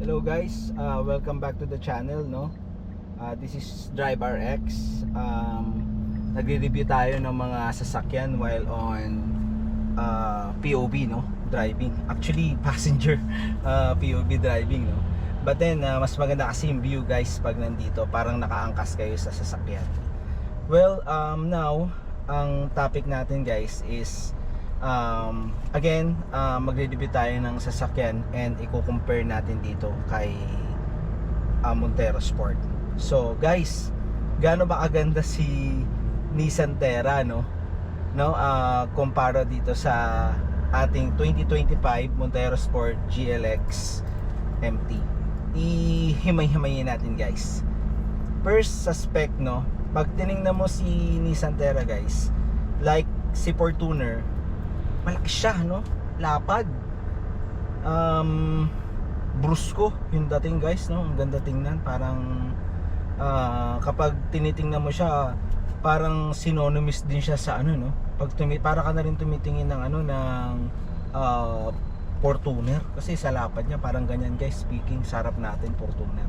Hello guys, welcome back to the channel, no? This is Drive RX. Nagre-review tayo ng mga sasakyan while on POV, no? Driving. Actually, passenger POV driving, no? But then, mas maganda kasi yung view guys pag nandito. Parang nakaangkas kayo sa sasakyan. Well, now, ang topic natin guys is again, magre-review tayo ng sasakyan and i-compare natin dito kay Montero Sport. So guys, gaano ba kaganda si Nissan Terra, no? Kumpara dito sa ating 2025 Montero Sport GLX MT. Ihimay-himayin natin guys. First suspect, no? Pag tinignan mo si Nissan Terra guys, like si Fortuner, malaki siya, no? Lapad. Brusko yung dating guys, no? Ang ganda tingnan. Parang kapag tinitingnan mo siya, parang synonymous din siya sa ano, no? Para ka na rin tumitingin ng ano, ng Fortuner. Kasi sa lapad niya, parang ganyan guys. Speaking, sarap natin Fortuner.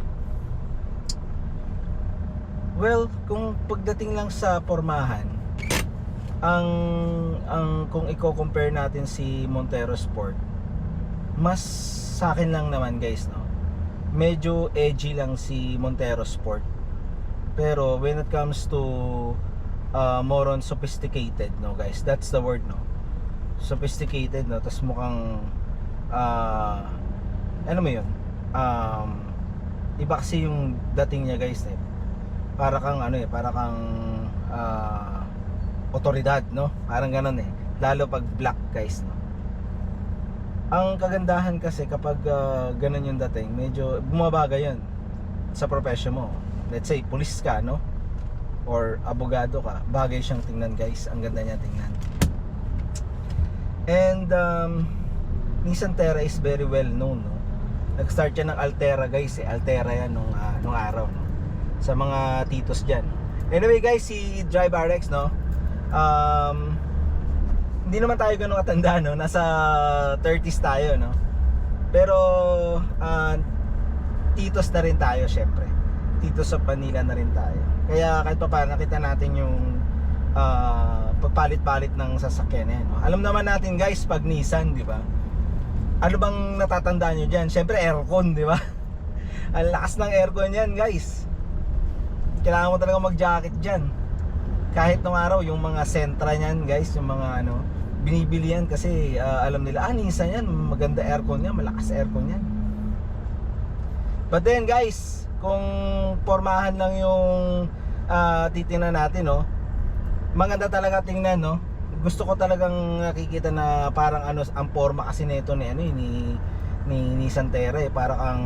Well, kung pagdating lang sa pormahan, ang kung i-compare natin si Montero Sport, mas sa akin lang naman guys, no, medyo edgy lang si Montero Sport, pero when it comes to more on sophisticated, no guys, that's the word, no, sophisticated, no, tas mukhang ano mo yun, iba kasi yung dating niya guys, para kang ano para kang otoridad, no? Parang ganun lalo pag black guys, no? Ang kagandahan kasi kapag ganun yung dating, medyo bumabaga yun sa profession mo. Let's say pulis ka, no? Or abogado ka, bagay siyang tingnan guys. Ang ganda niya tingnan. And Nissan Terra is very well known, no? Nag-start yan ng Altera guys, Altera yan nung araw, no? Sa mga titos dyan. Anyway guys, si Drive RX, no? Hindi naman tayo ganun katanda, no? Nasa 30s tayo, no? Pero titos na rin tayo, syempre. Titos sa Manila na rin tayo. Kaya kahit pa paano nakita natin yung pagpalit-palit ng sasakyan, no? Alam naman natin guys, pag Nissan, di ba? Ano bang natatandaan nyo dyan? Syempre aircon, di ba? Ang lakas ng aircon yan guys. Kailangan mo talaga mag-jacket dyan. Kahit nung araw, yung mga Sentra niyan guys, yung mga ano, binibili yan kasi alam nila, Nissan yan, maganda aircon yan, malakas aircon yan. But then guys, kung pormahan lang yung titingnan natin, no, maganda talaga tingnan, no. Gusto ko talagang nakikita na parang ano, ang porma kasi nito ni Nissan Terra, parang ang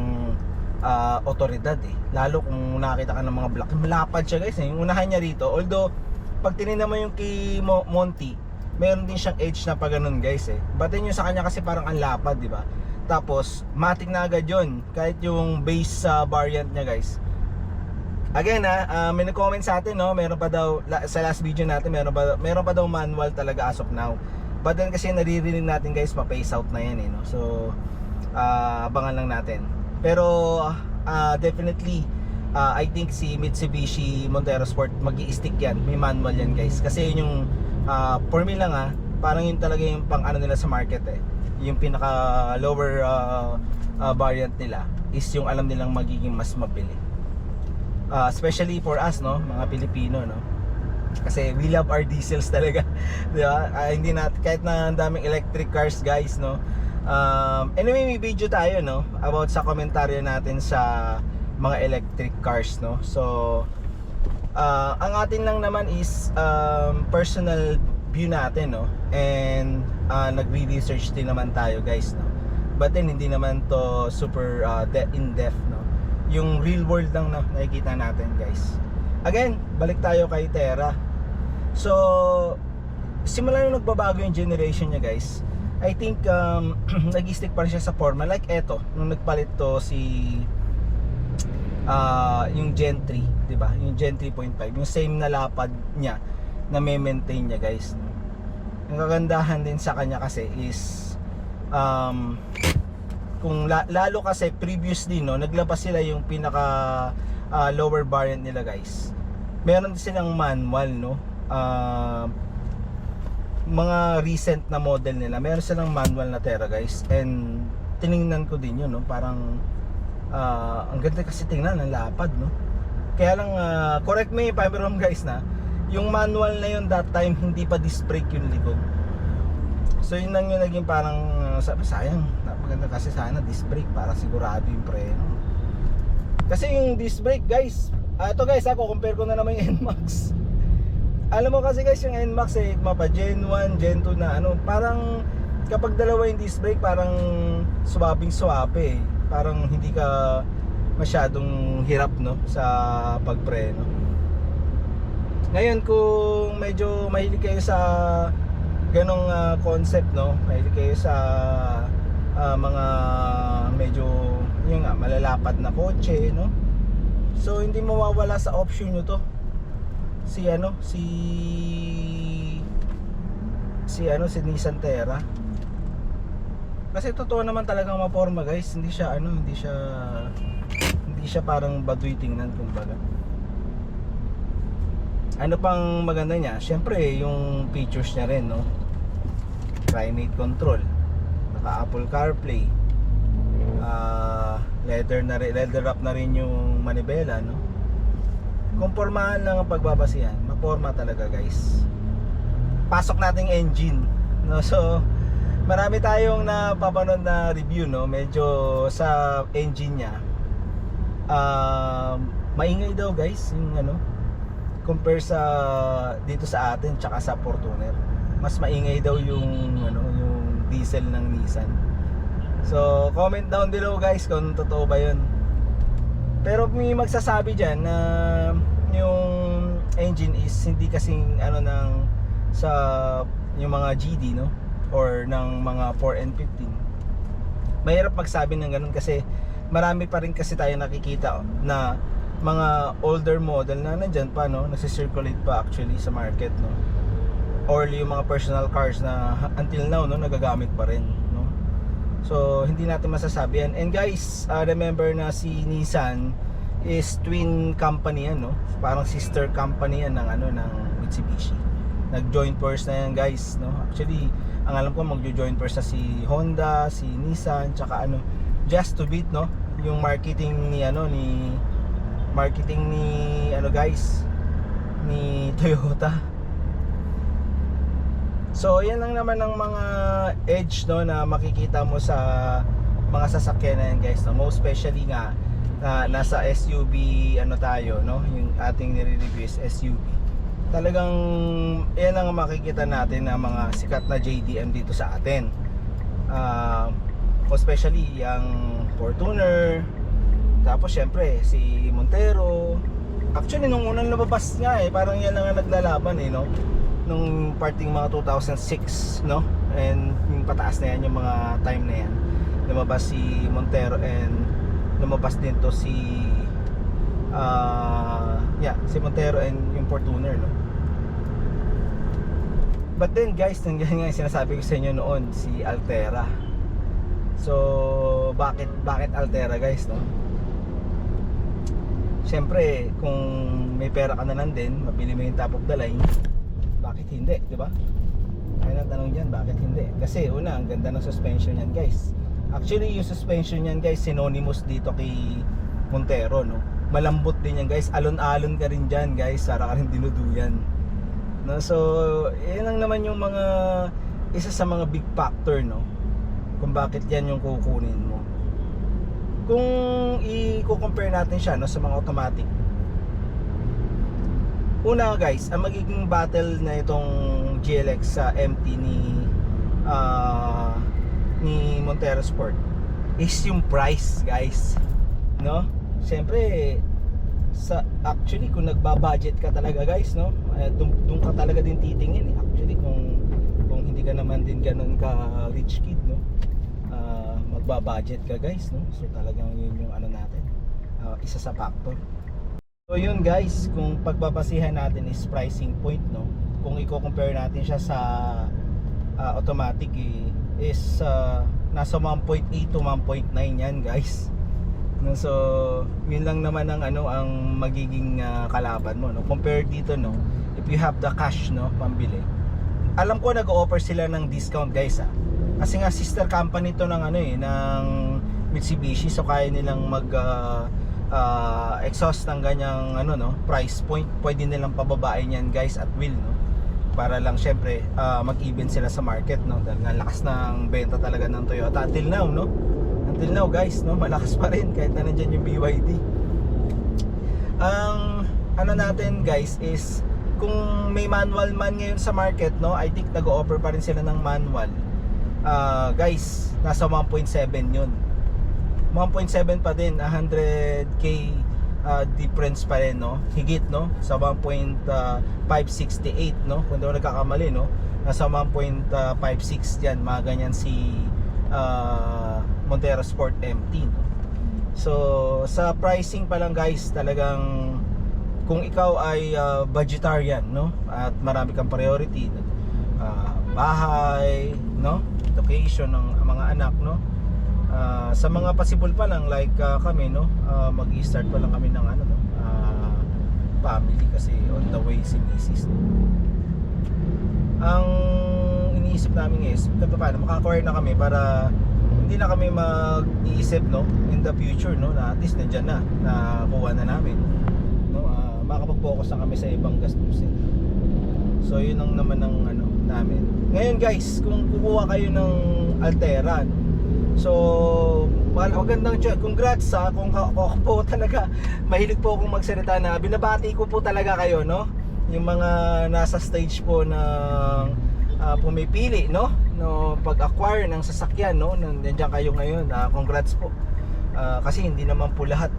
otoridad, lalo kung nakita ka ng mga black, malapad siya guys, yung unahan niya rito, although pag tinignan mo yung kay Monty, meron din siyang edge na pa ganun guys, but then yung sa kanya kasi parang ang lapad, di ba? Tapos matic na agad yun, kahit yung base variant niya guys. Again may nag-comment sa atin, no, meron pa daw sa last video natin, meron pa daw manual talaga as of now. But then kasi naririnig natin guys, pa-phase out na yan, no? So abangan lang natin. Pero definitely I think si Mitsubishi Montero Sport mag-i-stick yan, may manual yan guys. Kasi yun yung for me lang parang yun talaga yung pang ano nila sa market, yung pinaka lower variant nila is yung alam nilang magiging mas mabili, especially for us, no, mga Pilipino, no, kasi we love our diesels talaga. Di ba? Hindi na, kahit na ang daming electric cars guys, no. Anyway, may video tayo, no, about sa komentaryo natin sa mga electric cars, no. So ang atin lang naman is personal view natin, no, and nagre-research din naman tayo guys, no. But then hindi naman to super in-depth, no. Yung real world lang na nakikita natin guys. Again, balik tayo kay Terra. So simula nung nagbabago yung generation niya guys, I think nag-stick pa rin siya sa forma. Like eto, nung nagpalit to si yung Gen 3, 'di ba? Yung Gen 3.5, yung same na lapad niya na maintain niya guys. Ang kagandahan din sa kanya kasi is kung lalo kasi previously no, naglabas sila yung pinaka lower variant nila guys. Meron silang manual no. Mga recent na model nila, meron silang manual na Terra guys, and tiningnan ko din yun no, parang ang ganda kasi tingnan, ang lapad no. Kaya lang correct me if I'm wrong guys na yung manual na yun that time hindi pa disc brake yung likod. So yun lang yung naging parang sabi, sayang, napaganda kasi sana disc brake para sigurado yung preno. Kasi yung disc brake guys, ito guys, ako compare ko na naman yung NMAX. Alam mo kasi guys, yung NMAX mapa Gen 1, Gen 2 na ano, parang kapag dalawa yung disc brake, parang swapping-swape eh. Parang hindi ka masyadong hirap no sa pagpreno. Ngayon kung medyo mahilig kayo sa ganong concept no, mahilig kayo sa mga medyo yung malalapad na kotse no, so hindi mawawala sa option nyo to si Nissan Terra. Kasi totoo naman talagang maporma guys, hindi siya parang baduy tingnan kumbaga. Ano pang maganda niya? Syempre yung features niya rin no. Climate control, naka Apple CarPlay, leather wrap na rin yung manibela no. Kung pormahan lang ang pagbabasihan, maporma talaga guys. Pasok nating engine no. So marami tayong napapanood na review no, medyo sa engine niya maingay daw guys yung ano, compare sa dito sa atin tsaka sa Fortuner. Mas maingay daw yung yung diesel ng Nissan. So comment down below guys kung totoo ba yun. Pero may magsasabi diyan na yung engine is hindi kasing sa yung mga GD no, or ng mga 4 and 15. Mahirap magsabi ng ganun kasi marami pa rin kasi tayo nakikita na mga older model na nandyan pa no, nagsi-circulate pa actually sa market no, or yung mga personal cars na until now no, nagagamit pa rin no. So hindi natin masasabi yan. And guys, remember na si Nissan is twin company yan no, parang sister company yan ng ng Mitsubishi. Nag-joint force na yan guys no. Actually ang alam ko magjo-joint force na si Honda, si Nissan, tsaka just to beat no yung marketing ni guys ni Toyota. So yan lang naman ang mga edge no na makikita mo sa mga sasakyan na yan guys no? Most especially nga nasa SUV tayo no, yung ating nire-review is SUV. Talagang yan ang makikita natin na mga sikat na JDM dito sa atin. Especially yung Fortuner, tapos syempre si Montero. Actually nung unang lumabas nga parang yan lang ang naglalaban no, nung parting mga 2006 no, and yung pataas na yan yung mga time na yan, lumabas si Montero and lumabas din to si Montero and yung Fortuner no. But then guys, nandiyan nga yung sinasabi ko sa inyo noon, si Altera. So bakit Altera guys no? Siyempre kung may pera ka na lang din, mabili mo yung top of the line, bakit hindi, di ba? Kaya natanong dyan, bakit hindi? Kasi una, ang ganda ng suspension yan guys. Actually yung suspension yan guys, synonymous dito kay Montero no. Malambot din yan guys, alon-alon ka rin dyan guys, para ka rin dinuduyan no. So yan lang naman yung mga isa sa mga big factor no, kung bakit yan yung kukunin mo. Kung i-compare natin siya no, sa mga automatic, una guys, ang magiging battle na itong GLX sa MT ni Montero Sport is yung price guys no. Siyempre actually kung nagbabudget ka talaga guys no, doon ka talaga din titingin actually kung hindi ka naman din ganun ka rich kid no, magbabudget ka guys no. So talagang yun yung natin, isa sa factor. So yun guys, kung pagbabasihan natin is pricing point no, kung i-compare natin siya sa automatic is nasa 1.8 to 1.9 yan guys. No, so yun lang naman ang ang magiging kalaban mo, no, compared dito, no, if you have the cash, no, pambili. Alam ko nag-o-offer sila ng discount guys, kasi nga sister company to ng ng Mitsubishi, so kaya nilang mag exhaust ng ganyang no, price point. Pwede nilang pababain yan guys at will, no, para lang syempre mag-even sila sa market, no, dahil nga lakas ng benta talaga ng Toyota until now, no, until now guys, no, malakas pa rin kahit na nandyan yung BYD. Ang natin guys is kung may manual man ngayon sa market, no, I think nag-o-offer pa rin sila ng manual. Guys, nasa 1.7 yun, 1.7 pa din, 100k difference pa rin, no, higit, no, sa 1.568, no, kung di ako nagkakamali, no, nasa 1.56 dyan, mga ganyan si Montero Sport MT, no? So sa pricing pa lang guys, talagang kung ikaw ay vegetarian, no, at marami kang priority, bahay, no, education ng mga anak, no, sa mga possible pa lang like kami, no, mag-i-start pa lang kami ng family kasi on the way si Mrs., no? Ang iniisip namin is paano maka-acquire na kami para hindi na kami mag-iisip, no, in the future, no, na at least nandiyan na, nakuha na namin, no, makakapag-focus na kami sa ibang gastusin. So yun ang naman ng namin ngayon guys. Kung kukuha kayo ng Altera, no, so magandang congrats kung ako po talaga mahilig po akong magsalita, na binabati ko po talaga kayo, no, yung mga nasa stage po ng pumipili, no, pag-acquire ng sasakyan, no, nandiyan kayo ngayon. Congrats po, kasi hindi naman po lahat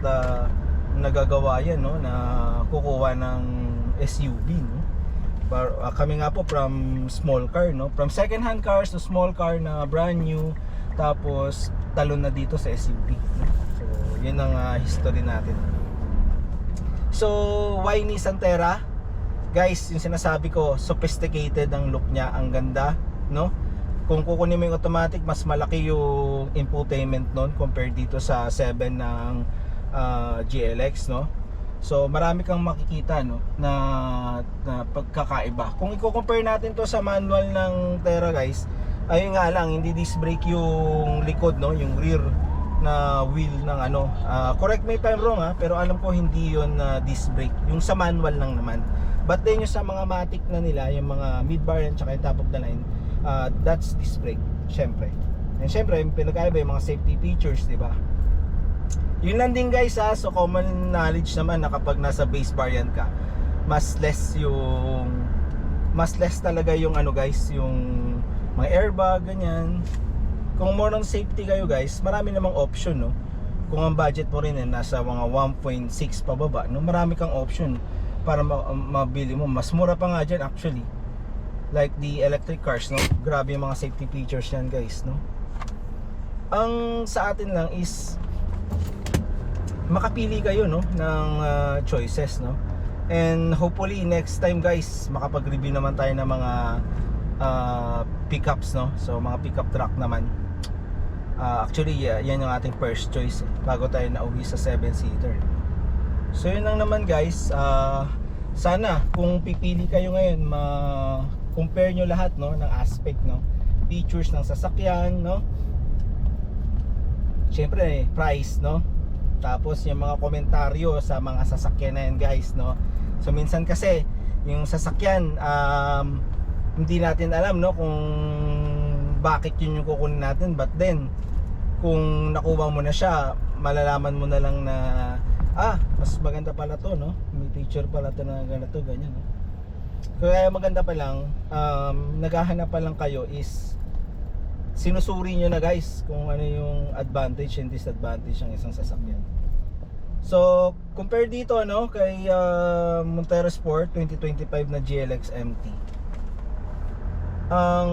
nagagawa yan, no, na kukuha ng SUV, no. Kami nga po from small car, no, from second hand cars to small car na brand new, tapos talon na dito sa SUV, no? So yun ang history natin. So why Nissan Terra guys? Yung sinasabi ko, sophisticated ang look niya, ang ganda, no. Kung kukunin mo yung automatic, mas malaki yung infotainment nun compared dito sa 7 ng GLX, no. So marami kang makikita, no, na pagkakaiba. Kung i-compare natin to sa manual ng Terra guys, ayun nga lang, hindi disc brake yung likod, no, yung rear na wheel ng correct me if I'm wrong, pero alam ko hindi yun disc brake, yung sa manual lang naman. But then yung sa mga matic na nila, yung mga mid-bar and tsaka yung top of the line, that's disc brake, syempre. And syempre, yung pinagkaiba yung mga safety features, di ba? Yun lang din guys, so common knowledge naman na kapag nasa base variant ka, mas less talaga yung guys, yung mga airbag, ganyan. Kung more on safety kayo guys, marami namang option, no. Kung ang budget mo rin nasa mga 1.6 pababa, no, marami kang option para mabili mo. Mas mura pa nga dyan actually, like the electric cars, no. Grabe yung mga safety features yan guys, no. Ang sa atin lang is makapili kayo, no, ng choices, no. And hopefully next time guys, makapag-review naman tayo ng mga pickups, no. So mga pickup truck naman. Actually yan yung ating first choice bago tayo nauwi sa 7-seater. So yun lang naman guys. Sana kung pipili kayo ngayon, compare nyo lahat, no, ng aspect, no, features ng sasakyan, no, syempre price, no, tapos yung mga komentaryo sa mga sasakyan na yan guys, no. So minsan kasi yung sasakyan hindi natin alam, no, kung bakit yun yung kukunin natin, but then kung nakuha mo na siya, malalaman mo na lang na mas maganda pala to, no, may picture pala to na ganito, ganyan, no. Kaya maganda pa lang, naghahanap pa lang kayo is sinusuri nyo na guys kung ano yung advantage and disadvantage ng isang sasakyan. So compare dito, no, kay Montero Sport 2025 na GLX MT, ang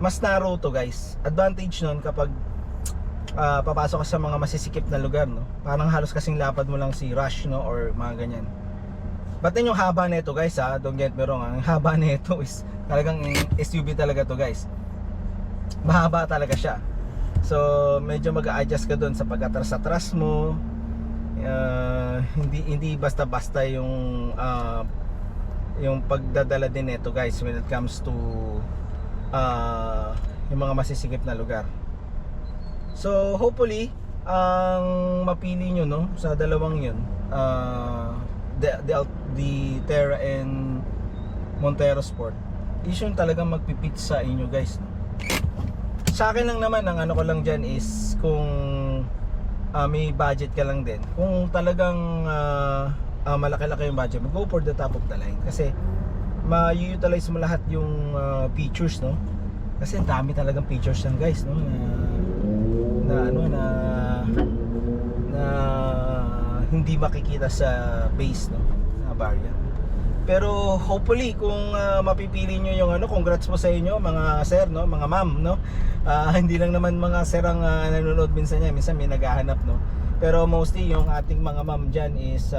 mas narrow to guys. Advantage nun kapag papasok ka sa mga masisikip na lugar, no, parang halos kasing lapad mo lang si Rush, no, or mga ganyan. But then yung haba nito guys, don't get me wrong, ang haba nito is talagang SUV talaga to guys. Mahaba talaga siya. So medyo mag-a-adjust ka doon sa pag-atras-atras mo. Hindi basta-basta yung pagdadala din nito guys when it comes to yung mga masisikip na lugar. So hopefully ang mapili nyo no sa dalawang yun, the Terra and Montero Sport, is yung talagang magpipit sa inyo guys, no? Sa akin lang naman, ang ano ko lang dyan is kung may budget ka lang din, kung talagang malaki-laki yung budget, go for the top of the line kasi ma-utilize mo lahat yung features, no? Kasi ang dami talagang features yan guys, no? Na hindi makikita sa base, no? Na variant. Pero hopefully kung mapipili nyo yung ano, congrats po sa inyo mga sir, no, mga ma'am, no. Hindi lang naman mga sir ang nanonood minsan may naghahanap, no. Pero mostly yung ating mga ma'am diyan is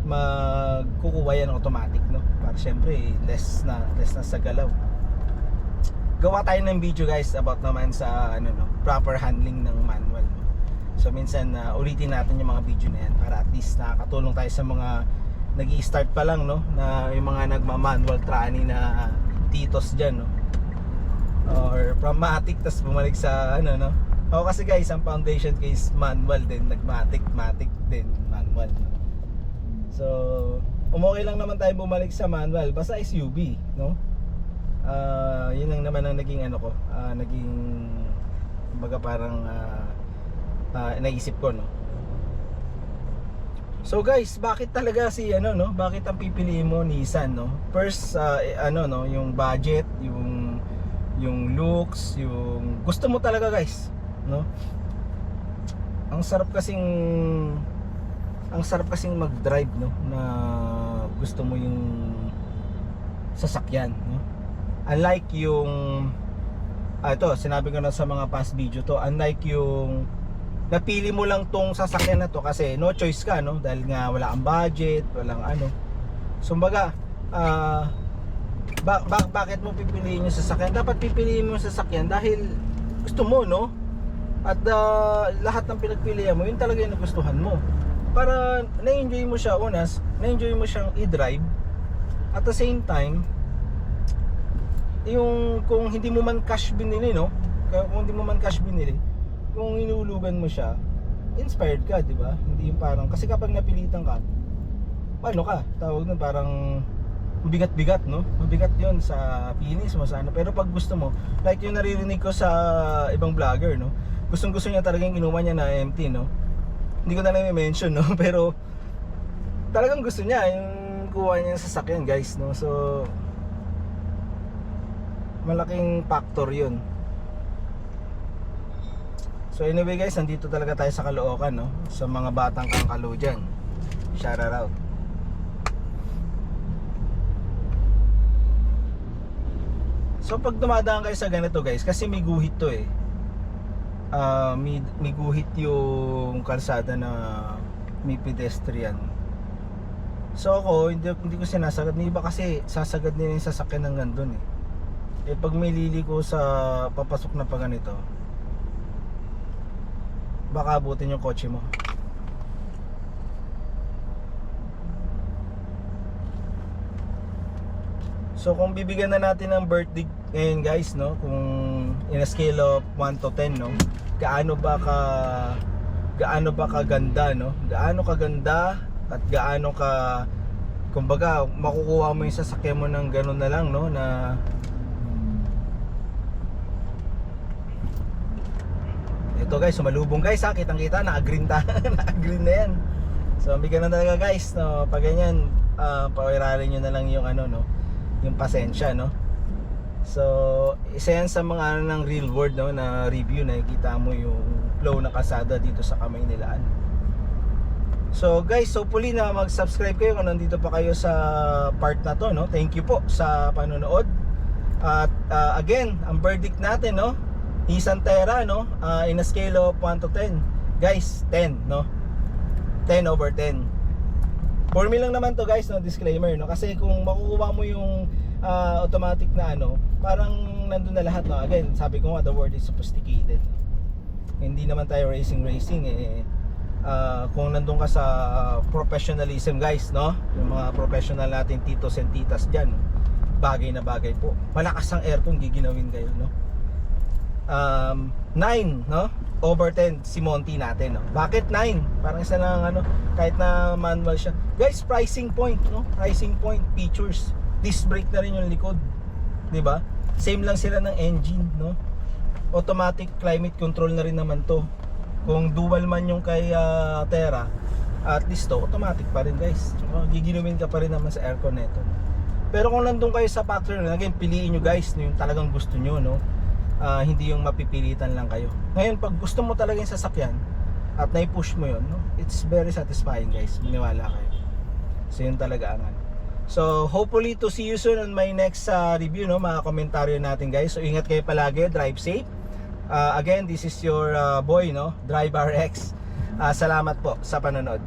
magkukuha yan automatic, no. Para syempre less na sa galaw. Gawa tayo ng video guys about naman sa ano, no, proper handling ng manual, no? So minsan ulitin natin yung mga video na yan para at least nakakatulong tayo sa mga nag-i-start pa lang, no, na yung mga nagma-manual trani na titos dyan, no, or from matic tas bumalik sa ano, no. Ako kasi guys, ang foundation case manual din, matic din manual, no? So okay lang naman tayo bumalik sa manual basta SUV, no. Yun lang naman ang naging ano ko, naging kumbaga parang naisip ko, no. So guys, bakit talaga bakit ang pipiliin mo Nissan, no? First, no, yung budget, yung looks, yung gusto mo talaga guys, no? Ang sarap kasing mag-drive, no, na gusto mo yung sasakyan, no? Unlike yung ito, sinabi ko na sa mga past video to, unlike yung napili mo lang tong sasakyan na to kasi no choice ka, no, dahil nga wala kang budget, walang ano. So baga bakit mo pipiliin yung sasakyan? Dapat pipiliin mo yung sasakyan dahil gusto mo, no? At lahat ng pinagpilian mo, yun talaga yung nagustuhan mo. Para na-enjoy mo siya na-enjoy mo siyang i-drive. At the same time, yung kung hindi mo man cash binili, no? Kung hindi mo man cash binili, kung inulugan mo siya, inspired ka, di ba? Hindi yung parang, kasi kapag napilitan ka, ano ka, tawag nun, parang bigat-bigat, no? Mabigat yun sa finish mo, sa ano. Pero pag gusto mo, like yung naririnig ko sa ibang vlogger, no? Gustong-gusto niya talagang inuman niya na empty, no? Hindi ko na lang i-mention, no? Pero talagang gusto niya yung kuha niya sa sasakyan, guys, no? So malaking factor yun. So anyway guys, nandito talaga tayo sa Caloocan, no? Sa mga batang kangkalo dyan, shout out. So pag dumadaan kayo sa ganito guys, kasi may guhit to eh, may guhit yung kalsada na may pedestrian. So ako, hindi ko sinasagad. May iba kasi sasagad nila yung sasakyan ng gandun eh. Eh pag may liliko sa papasok na pa ganito, baka abutin yung kotse mo. So kung bibigyan na natin ng birthday ngayon guys, no, kung in a scale of 1 to 10, no, gaano ba kaganda, no? Gaano kaganda at gaano ka, kumbaga makukuha mo yung sasakyan mo ng gano'n na lang, no, na ito guys, sumalubong guys, ha, kitang-kita, naka-green naka-green na yan. So bigyan na talaga guys, no, pag ganyan, pawiralin nyo na lang yung ano, no, yung pasensya, no. So isa yan sa mga ano ng real world, no, na review, nakikita mo yung flow ng kalsada dito sa Kamaynilaan. So guys, hopefully na mag-subscribe kayo kung nandito pa kayo sa part na to, no. Thank you po sa panonood. At again, ang verdict natin, no, Nissan Terra, no, in a scale of 1 to 10, guys, 10, no, 10 over 10. For me lang naman to guys, no, disclaimer, no, kasi kung makukuha mo yung automatic na ano, parang nandun na lahat, no. Again, sabi ko nga, the word is sophisticated. Hindi naman tayo racing eh. Kung nandun ka sa professionalism guys, no? Yung mga professional natin titos and titas dyan, bagay na bagay po. Malakas ang aircon, giginawin kayo, no? 9, no? Over 10 si Monty natin, no? Bakit 9? Parang isa lang ano, kahit na manual siya. Guys, pricing point, no? Pricing point, features. Disc brake na rin yung likod, 'di ba? Same lang sila ng engine, no? Automatic climate control na rin naman to. Kung dual man yung kay Terra, at least to automatic pa rin, guys. Giginumin ka pa rin naman sa aircon nito. Pero kung nandun kayo sa factory, again, piliin nyo guys yung talagang gusto nyo, no? Hindi yung mapipilitan lang kayo. Ngayon, pag gusto mo talaga yung sasakyan at nai-push mo yun, no? It's very satisfying, guys. Maniwala kayo. So yun talaga ang ano. So hopefully to see you soon on my next review, no? Mga komentaryo natin, guys. So ingat kayo palagi, drive safe. Again, this is your boy, no? Drive RX. Salamat po sa panonood.